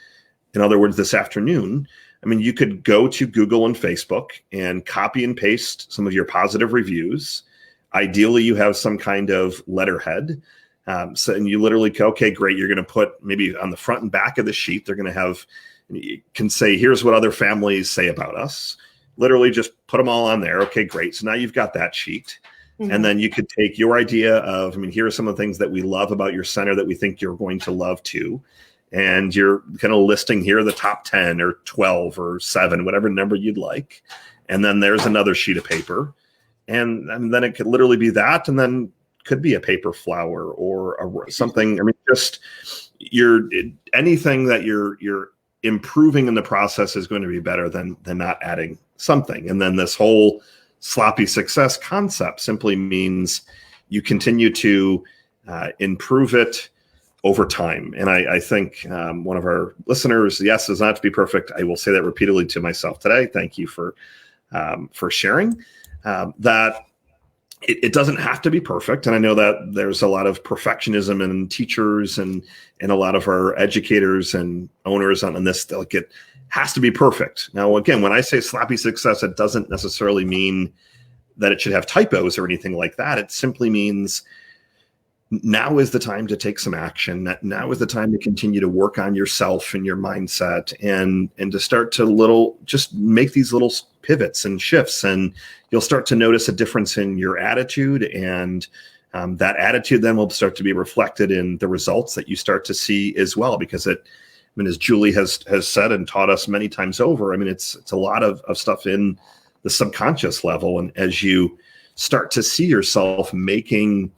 in other words, this afternoon, I mean, you could go to Google and Facebook and copy and paste some of your positive reviews. Ideally, you have some kind of letterhead. And you literally go, okay, great. You're going to put maybe on the front and back of the sheet, they're going to have, you can say, here's what other families say about us. Literally just put them all on there. Okay, great. So now you've got that sheet. Mm-hmm. And then you could take your idea of, I mean, here are some of the things that we love about your center that we think you're going to love too. And you're kind of listing here the top 10 or 12 or 7, whatever number you'd like. And then there's another sheet of paper. And then it could literally be that. And then could be a paper flower or something. I mean, just anything that you're improving in the process is going to be better than not adding something. And then this whole sloppy success concept simply means you continue to improve it over time. And I think one of our listeners, yes, is not to be perfect. I will say that repeatedly to myself today. Thank you for sharing that. It doesn't have to be perfect. And I know that there's a lot of perfectionism in teachers and a lot of our educators and owners on this. Like, it has to be perfect. Now, again, when I say sloppy success, it doesn't necessarily mean that it should have typos or anything like that. It simply means now is the time to take some action. Now is the time to continue to work on yourself and your mindset and to start to just make these little pivots and shifts. And you'll start to notice a difference in your attitude. And that attitude then will start to be reflected in the results that you start to see as well. Because as Julie has said and taught us many times over, I mean, it's a lot of stuff in the subconscious level. And as you start to see yourself making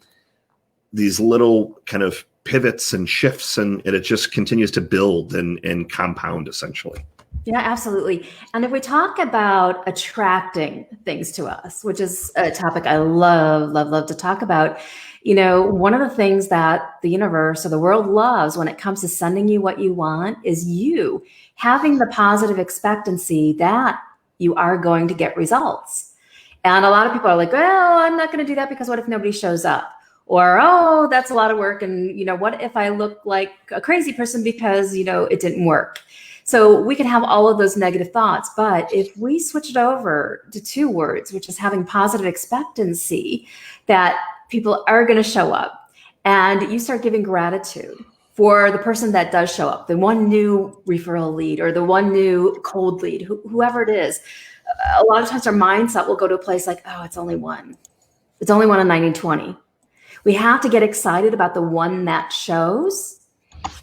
these little kind of pivots and shifts, and it just continues to build and compound essentially. Yeah, absolutely. And if we talk about attracting things to us, which is a topic I love to talk about, one of the things that the universe or the world loves when it comes to sending you what you want is you having the positive expectancy that you are going to get results. And a lot of people are like, well, I'm not going to do that because what if nobody shows up? Or, oh, that's a lot of work. And, what if I look like a crazy person because, it didn't work? So we can have all of those negative thoughts. But if we switch it over to 2 words, which is having positive expectancy that people are going to show up, and you start giving gratitude for the person that does show up, the one new referral lead or the one new cold lead, whoever it is, a lot of times our mindset will go to a place like, oh, it's only one. It's only one in 90-20. We have to get excited about the one that shows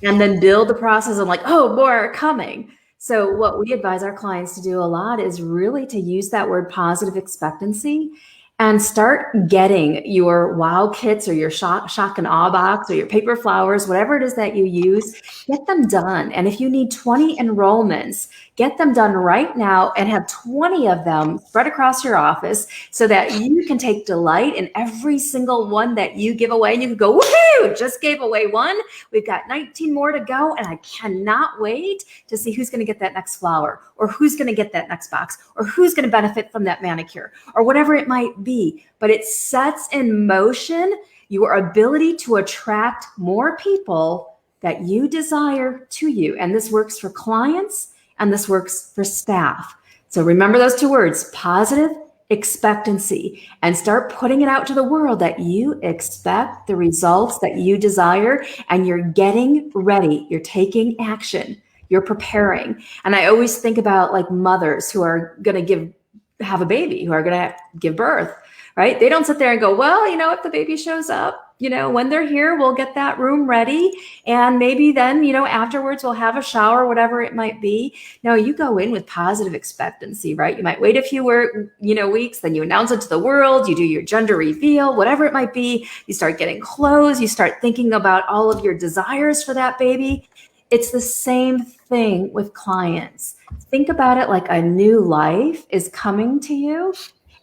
and then build the process of like, oh, more are coming. So what we advise our clients to do a lot is really to use that word positive expectancy and start getting your wow kits or your shock and awe box or your paper flowers, whatever it is that you use, get them done. And if you need 20 enrollments, get them done right now and have 20 of them spread across your office so that you can take delight in every single one that you give away. And you can go, woohoo, just gave away one. We've got 19 more to go. And I cannot wait to see who's going to get that next flower or who's going to get that next box or who's going to benefit from that manicure or whatever it might be. But it sets in motion your ability to attract more people that you desire to you. And this works for clients and this works for staff. So remember those 2 words, positive expectancy, and start putting it out to the world that you expect the results that you desire and you're getting ready. You're taking action. You're preparing. And I always think about like mothers who are going to have a baby, who are going to give birth, right? They don't sit there and go, well, if the baby shows up, when they're here, we'll get that room ready. And maybe then, afterwards we'll have a shower, whatever it might be. No, you go in with positive expectancy, right? You might wait a few weeks, then you announce it to the world, you do your gender reveal, whatever it might be. You start getting clothes, you start thinking about all of your desires for that baby. It's the same thing with clients. Think about it like a new life is coming to you.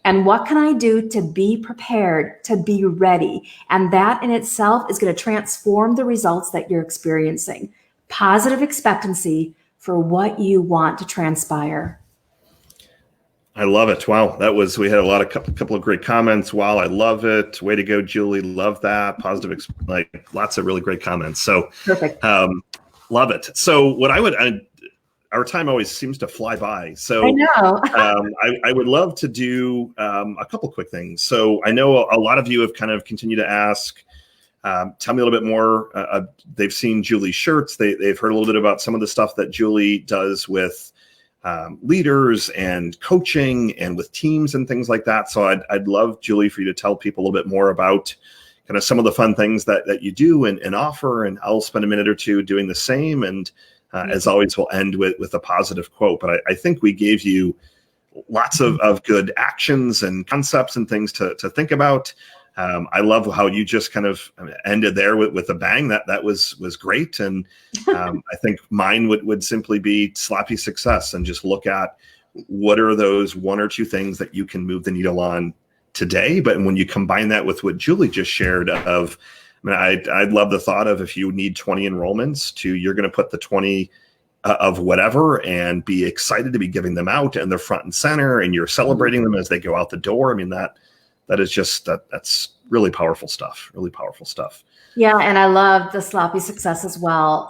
And what can I do to be prepared, to be ready? And that in itself is going to transform the results that you're experiencing. Positive expectancy for what you want to transpire. I love it. Wow. We had a couple of great comments. Wow. I love it. Way to go, Julie. Love that. Positive, like lots of really great comments. So, Perfect. love it. So our time always seems to fly by. So I know. I would love to do a couple quick things. So I know a lot of you have kind of continued to ask, tell me a little bit more. They've seen Julie's shirts. They've heard a little bit about some of the stuff that Julie does with leaders and coaching and with teams and things like that. So I'd love, Julie, for you to tell people a little bit more about kind of some of the fun things that you do and offer. And I'll spend a minute or two doing the same. And as always, we'll end with a positive quote. But I think we gave you lots of good actions and concepts and things to think about. I love how you just kind of ended there with a bang. That was great. And I think mine would simply be sloppy success, and just look at what are those one or two things that you can move the needle on today. But when you combine that with what Julie just shared I'd love the thought of, if you need 20 enrollments, you're going to put the 20 of whatever and be excited to be giving them out, and they're front and center, and you're celebrating them as they go out the door. I mean, that is just that's really powerful stuff. Really powerful stuff. Yeah, and I love the sloppy success as well.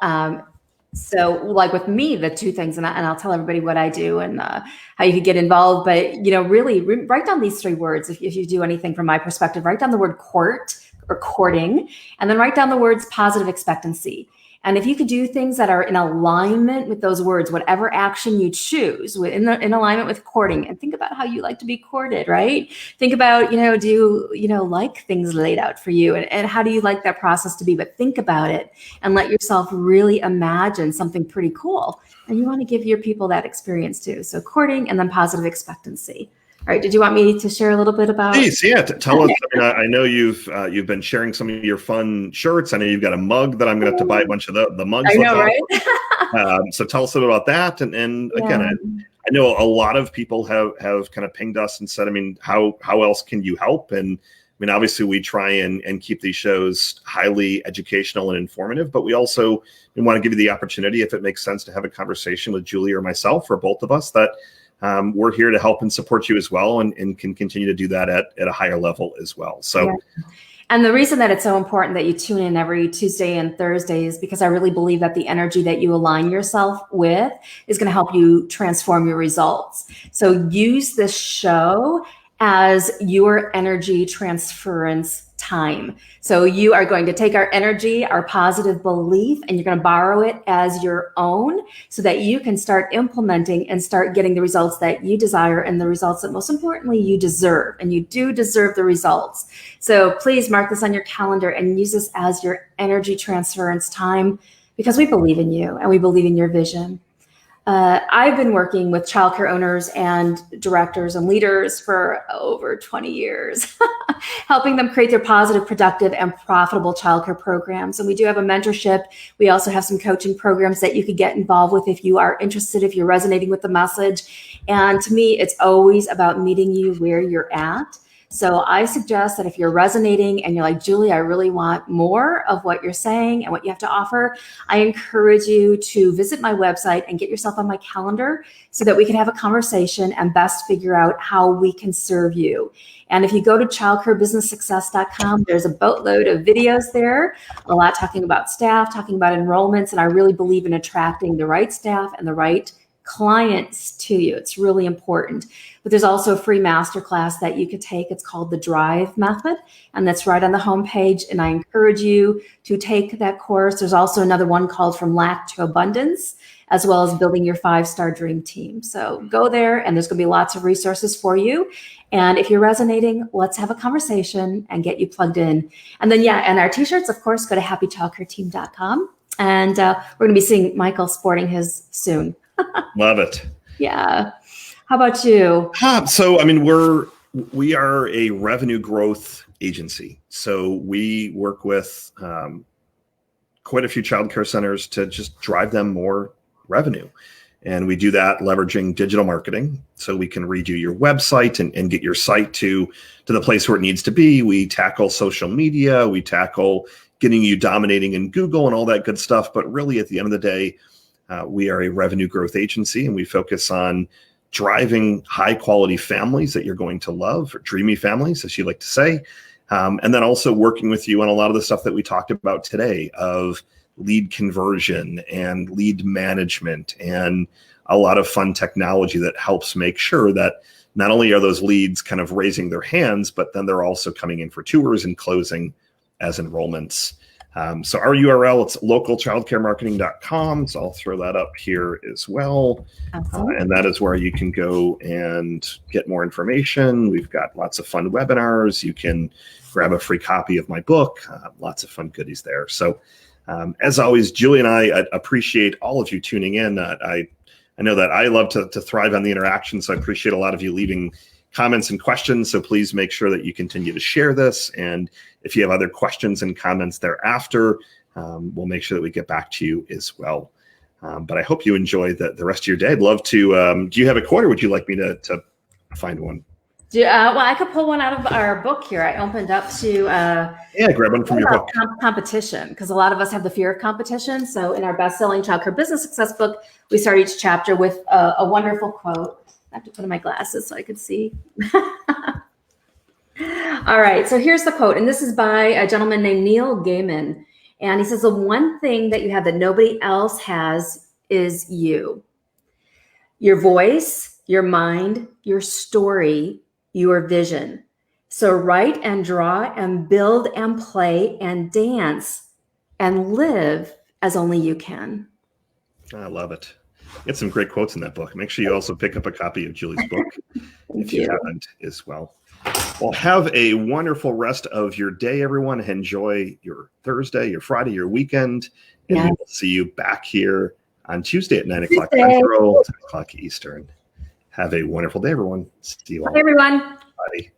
So, like with me, the two things, and I'll tell everybody what I do and how you could get involved. But really write down these three words. If you do anything from my perspective, write down the word court or courting, and then write down the words positive expectancy. And if you could do things that are in alignment with those words, whatever action you choose in alignment with courting, and think about how you like to be courted, right? Think about, do you like things laid out for you, and how do you like that process to be? But think about it and let yourself really imagine something pretty cool. And you want to give your people that experience too. So courting and then positive expectancy. All right. Did you want me to share a little bit about? Please, yeah. Tell us. I know you've been sharing some of your fun shirts. I know you've got a mug that I'm going to have to buy a bunch of the mugs. I know, right? So tell us a little about that. And again, I know a lot of people have kind of pinged us and said, how else can you help? And obviously we try and keep these shows highly educational and informative, but we also want to give you the opportunity, if it makes sense, to have a conversation with Julie or myself or both of us, that we're here to help and support you as well, and can continue to do that at a higher level as well. So, yeah. And the reason that it's so important that you tune in every Tuesday and Thursday is because I really believe that the energy that you align yourself with is going to help you transform your results. So use this show as your energy transference time. So you are going to take our energy, our positive belief, and you're going to borrow it as your own, so that you can start implementing and start getting the results that you desire, and the results that most importantly you deserve. And you do deserve the results. So please mark this on your calendar and use this as your energy transference time, because we believe in you and we believe in your vision. I've been working with childcare owners and directors and leaders for over 20 years, helping them create their positive, productive, and profitable childcare programs. And we do have a mentorship. We also have some coaching programs that you could get involved with if you are interested, if you're resonating with the message. And to me, it's always about meeting you where you're at. So I suggest that if you're resonating and you're like, Julie, I really want more of what you're saying and what you have to offer, I encourage you to visit my website and get yourself on my calendar so that we can have a conversation and best figure out how we can serve you. And if you go to childcarebusinesssuccess.com, there's a boatload of videos there, a lot talking about staff, talking about enrollments. And I really believe in attracting the right staff and the right clients to you. It's really important. But there's also a free masterclass that you could take. It's called the Drive Method, and that's right on the homepage. And I encourage you to take that course. There's also another one called From Lack to Abundance, as well as Building Your 5-Star Dream Team. So go there, and there's going to be lots of resources for you. And if you're resonating, let's have a conversation and get you plugged in. And then, and our t-shirts, of course, go to happychildcareteam.com. And we're going to be seeing Michael sporting his soon. Love it. Yeah. How about you? So, we are a revenue growth agency. So we work with quite a few childcare centers to just drive them more revenue. And we do that leveraging digital marketing. So we can redo your website and get your site to the place where it needs to be. We tackle social media. We tackle getting you dominating in Google and all that good stuff. But really, at the end of the day, we are a revenue growth agency, and we focus on driving high quality families that you're going to love, or dreamy families, as you like to say. And then also working with you on a lot of the stuff that we talked about today of lead conversion and lead management and a lot of fun technology that helps make sure that not only are those leads kind of raising their hands, but then they're also coming in for tours and closing as enrollments. So our URL, it's localchildcaremarketing.com. So I'll throw that up here as well. Awesome. And that is where you can go and get more information. We've got lots of fun webinars. You can grab a free copy of my book. Lots of fun goodies there. So as always, Julie and I appreciate all of you tuning in. I know that I love to thrive on the interaction, so I appreciate a lot of you leaving comments and questions. So please make sure that you continue to share this. And if you have other questions and comments thereafter, we'll make sure that we get back to you as well. But I hope you enjoy the rest of your day. I'd love to, do you have a quote, or would you like me to find one? Well, I could pull one out of our book here. I opened up to grab one from your book. Competition, because a lot of us have the fear of competition. So in our best-selling Childcare Business Success book, we start each chapter with a wonderful quote. I have to put on my glasses so I could see. All right, so here's the quote, and this is by a gentleman named Neil Gaiman. And he says, the one thing that you have that nobody else has is you. Your voice, your mind, your story, your vision. So write and draw and build and play and dance and live as only you can. I love it. Get some great quotes in that book. Make sure you also pick up a copy of Julie's book if you haven't as well. Well, have a wonderful rest of your day, everyone. Enjoy your Thursday, your Friday, your weekend. And we will see you back here on Tuesday at 9 o'clock Central, 10 o'clock Eastern. Have a wonderful day, everyone. See you all. Bye, everyone. Bye.